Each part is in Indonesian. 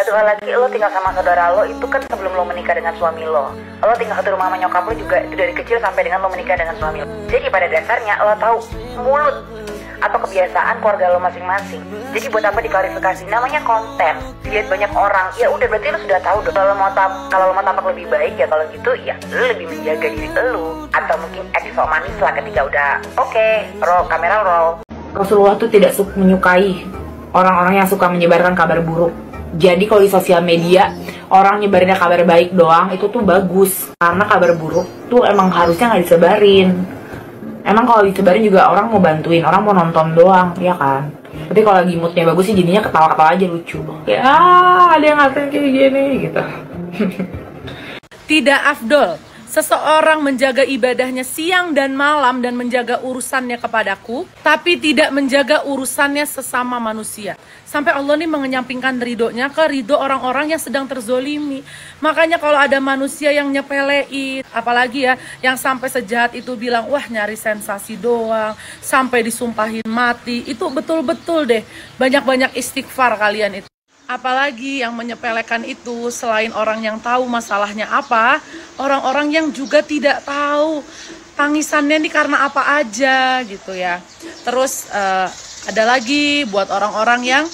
Satu hal lagi, lo tinggal sama saudara lo itu kan sebelum lo menikah dengan suami lo. Lo tinggal satu rumah sama nyokap lo juga itu dari kecil sampai dengan lo menikah dengan suami lo. Jadi pada dasarnya lo tahu mulut atau kebiasaan keluarga lo masing-masing. Jadi buat apa diklarifikasi? Namanya konten, dilihat banyak orang. Ya udah berarti lo sudah tahu dong. Kalau lo mau tampak lebih baik ya kalau gitu ya lo lebih menjaga diri lo. Atau mungkin sok manis lah ketika udah oke, roll kamera roll. Rasulullah tuh tidak menyukai orang-orang yang suka menyebarkan kabar buruk. Jadi kalau di sosial media orang nyebarinnya kabar baik doang itu tuh bagus. Karena kabar buruk tuh emang harusnya nggak disebarin. Emang kalau disebarin juga orang mau bantuin, orang mau nonton doang, ya kan? Tapi kalau lagi moodnya bagus sih jadinya ketawa-ketawa aja lucu. Kayak ada yang ngatain kayak gini gitu. Tidak afdol seseorang menjaga ibadahnya siang dan malam dan menjaga urusannya kepadaku, tapi tidak menjaga urusannya sesama manusia. Sampai Allah nih mengenyampingkan ridhonya ke ridho orang-orang yang sedang terzolimi. Makanya kalau ada manusia yang nyepelein, apalagi ya, yang sampai sejahat itu bilang, wah nyari sensasi doang, sampai disumpahin mati, itu betul-betul deh, banyak-banyak istighfar kalian itu. Apalagi yang menyepelekan itu selain orang yang tahu masalahnya apa, orang-orang yang juga tidak tahu tangisannya nih karena apa aja gitu ya. Terus ada lagi buat orang-orang yang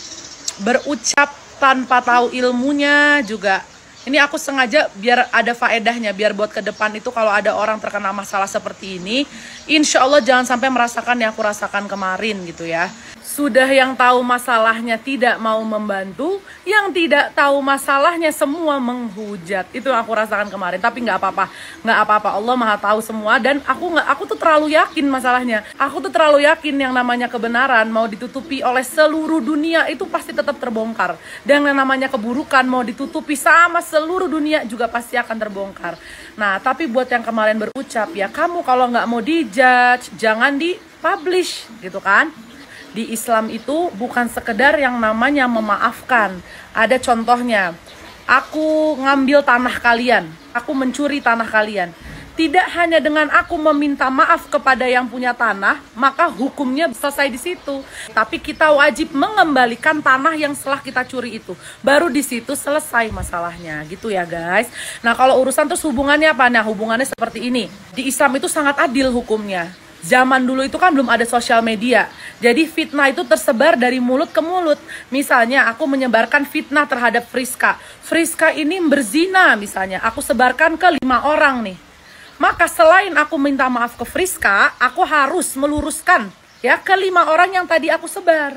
berucap tanpa tahu ilmunya juga. Ini aku sengaja biar ada faedahnya, biar buat ke depan itu kalau ada orang terkena masalah seperti ini, insya Allah jangan sampai merasakan yang aku rasakan kemarin gitu ya. Sudah yang tahu masalahnya tidak mau membantu, yang tidak tahu masalahnya semua menghujat. Itu yang aku rasakan kemarin, tapi nggak apa-apa, nggak apa-apa. Allah Maha tahu semua dan aku tuh terlalu yakin masalahnya. Aku tuh terlalu yakin yang namanya kebenaran mau ditutupi oleh seluruh dunia itu pasti tetap terbongkar. Dan yang namanya keburukan mau ditutupi sama seluruh dunia juga pasti akan terbongkar. Nah, tapi buat yang kemarin berucap ya, kamu kalau nggak mau dijudge, jangan di-publish gitu kan. Di Islam itu bukan sekedar yang namanya memaafkan. Ada contohnya, aku ngambil tanah kalian, aku mencuri tanah kalian. Tidak hanya dengan aku meminta maaf kepada yang punya tanah, maka hukumnya selesai di situ. Tapi kita wajib mengembalikan tanah yang setelah kita curi itu. Baru di situ selesai masalahnya, gitu ya guys. Nah kalau urusan terus hubungannya apa? Nah hubungannya seperti ini. Di Islam itu sangat adil hukumnya. Zaman dulu itu kan belum ada sosial media. Jadi fitnah itu tersebar dari mulut ke mulut. Misalnya aku menyebarkan fitnah terhadap Friska. Friska ini berzina misalnya. Aku sebarkan ke 5 orang nih. Maka selain aku minta maaf ke Friska, aku harus meluruskan ya ke 5 orang yang tadi aku sebar.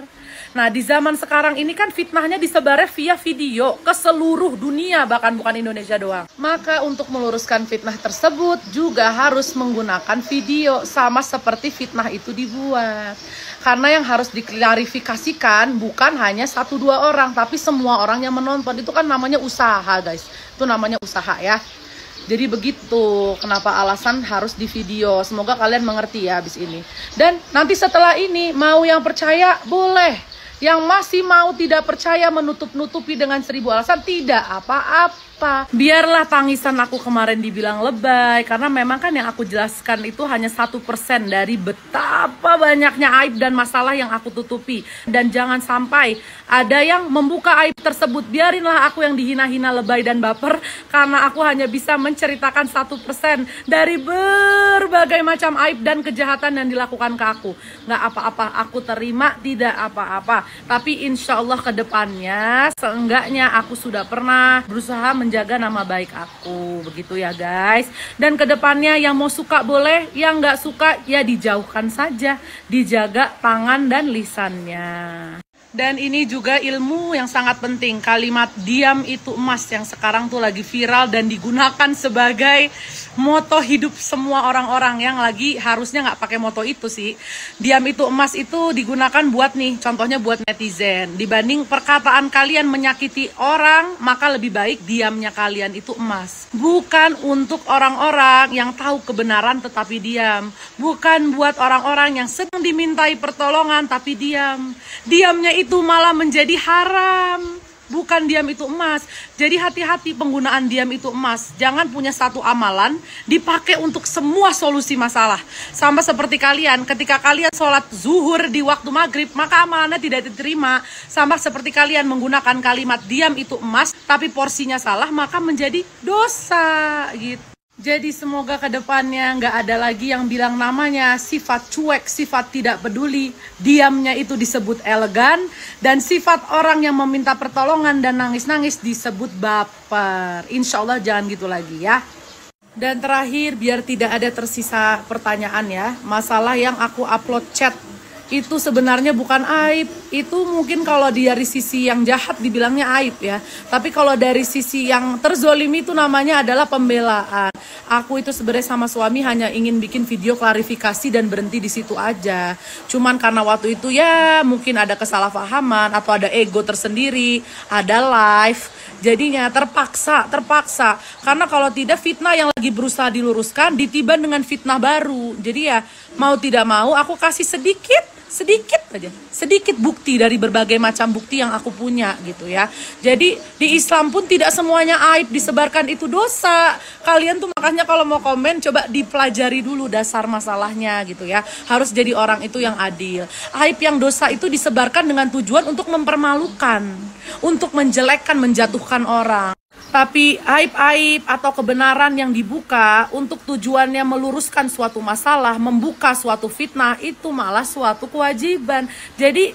Nah di zaman sekarang ini kan fitnahnya disebarnya via video ke seluruh dunia, bahkan bukan Indonesia doang. Maka untuk meluruskan fitnah tersebut juga harus menggunakan video, sama seperti fitnah itu dibuat. Karena yang harus diklarifikasikan bukan hanya 1-2 orang, tapi semua orang yang menonton. Itu kan namanya usaha guys, itu namanya usaha ya. Jadi begitu kenapa alasan harus di video. Semoga kalian mengerti ya habis ini. Dan nanti setelah ini mau yang percaya boleh, yang masih mau tidak percaya menutup-nutupi dengan 1000 alasan, tidak apa-apa. Biarlah tangisan aku kemarin dibilang lebay, karena memang kan yang aku jelaskan itu hanya 1% dari betapa banyaknya aib dan masalah yang aku tutupi. Dan jangan sampai ada yang membuka aib tersebut. Biarinlah aku yang dihina-hina, lebay dan baper, karena aku hanya bisa menceritakan 1% dari berbagai macam aib dan kejahatan yang dilakukan ke aku. Nggak apa-apa, aku terima, tidak apa-apa. Tapi insya Allah ke depannya seenggaknya aku sudah pernah berusaha menjaga nama baik aku, begitu ya guys. Dan ke depannya yang mau suka boleh, yang nggak suka ya dijauhkan saja, dijaga tangan dan lisannya. Dan ini juga ilmu yang sangat penting, kalimat diam itu emas yang sekarang tuh lagi viral dan digunakan sebagai moto hidup semua orang-orang yang lagi harusnya nggak pakai moto itu sih. Diam itu emas itu digunakan buat nih, contohnya buat netizen. Dibanding perkataan kalian menyakiti orang, maka lebih baik diamnya kalian itu emas. Bukan untuk orang-orang yang tahu kebenaran tetapi diam. Bukan buat orang-orang yang sedang dimintai pertolongan tapi diam. Diamnya itu malah menjadi haram. bukan diam itu emas. Jadi hati-hati penggunaan diam itu emas. Jangan punya satu amalan dipakai untuk semua solusi masalah. Sama seperti kalian, ketika kalian sholat zuhur di waktu maghrib, maka amalannya tidak diterima. Sama seperti kalian menggunakan kalimat diam itu emas, tapi porsinya salah, maka menjadi dosa gitu. Jadi semoga kedepannya nggak ada lagi yang bilang namanya sifat cuek, sifat tidak peduli, diamnya itu disebut elegan, dan sifat orang yang meminta pertolongan dan nangis-nangis disebut baper. Insya Allah jangan gitu lagi ya. Dan terakhir, biar tidak ada tersisa pertanyaan ya, masalah yang aku upload chat itu sebenarnya bukan aib. Itu mungkin kalau dari sisi yang jahat dibilangnya aib ya. Tapi kalau dari sisi yang terzolimi itu namanya adalah pembelaan. Aku itu sebenarnya sama suami hanya ingin bikin video klarifikasi dan berhenti di situ aja. Cuman karena waktu itu ya mungkin ada kesalahpahaman atau ada ego tersendiri, ada live. Jadinya terpaksa. Karena kalau tidak fitnah yang lagi berusaha diluruskan ditiban dengan fitnah baru. Jadi ya mau tidak mau aku kasih sedikit bukti dari berbagai macam bukti yang aku punya gitu ya. Jadi di Islam pun tidak semuanya aib disebarkan itu dosa. Kalian tuh makanya kalau mau komen coba dipelajari dulu dasar masalahnya gitu ya. Harus jadi orang itu yang adil. Aib yang dosa itu disebarkan dengan tujuan untuk mempermalukan, untuk menjelekkan, menjatuhkan orang. Tapi aib-aib atau kebenaran yang dibuka untuk tujuannya meluruskan suatu masalah, membuka suatu fitnah, itu malah suatu kewajiban. Jadi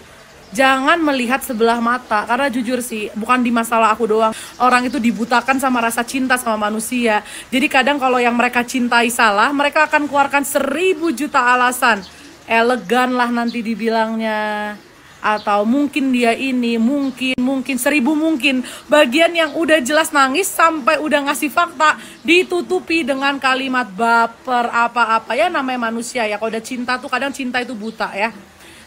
jangan melihat sebelah mata, karena jujur sih bukan di masalah aku doang, orang itu dibutakan sama rasa cinta sama manusia. Jadi kadang kalau yang mereka cintai salah, mereka akan keluarkan 1000 juta alasan. Elegan lah nanti dibilangnya, atau mungkin dia ini, mungkin 1000 mungkin. Bagian yang udah jelas nangis sampai udah ngasih fakta ditutupi dengan kalimat baper apa-apa. Ya namanya manusia ya, kalau udah cinta tuh kadang cinta itu buta ya.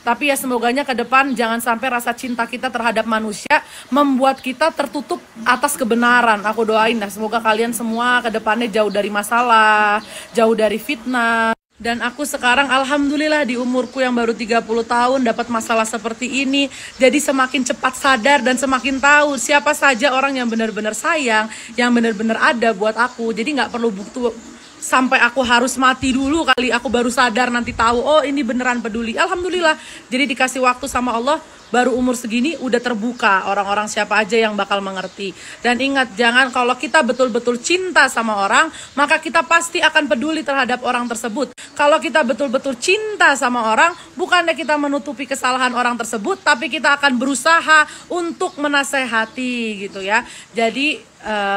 Tapi ya semoganya ke depan jangan sampai rasa cinta kita terhadap manusia membuat kita tertutup atas kebenaran. Aku doain lah semoga kalian semua ke depannya jauh dari masalah, jauh dari fitnah. Dan aku sekarang alhamdulillah di umurku yang baru 30 tahun dapat masalah seperti ini. Jadi semakin cepat sadar dan semakin tahu siapa saja orang yang benar-benar sayang, yang benar-benar ada buat aku. Jadi nggak perlu bukti sampai aku harus mati dulu kali aku baru sadar nanti tahu oh ini beneran peduli. Alhamdulillah. Jadi dikasih waktu sama Allah, baru umur segini udah terbuka orang-orang siapa aja yang bakal mengerti. Dan ingat, jangan kalau kita betul-betul cinta sama orang, maka kita pasti akan peduli terhadap orang tersebut. Kalau kita betul-betul cinta sama orang, bukannya kita menutupi kesalahan orang tersebut, tapi kita akan berusaha untuk menasehati gitu ya. Jadi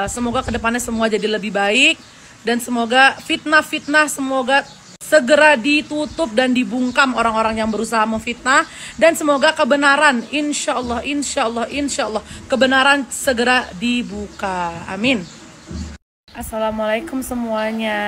semoga kedepannya semua jadi lebih baik, dan semoga fitnah-fitnah semoga segera ditutup dan dibungkam orang-orang yang berusaha memfitnah, dan semoga kebenaran insya Allah kebenaran segera dibuka. Amin. Assalamualaikum semuanya.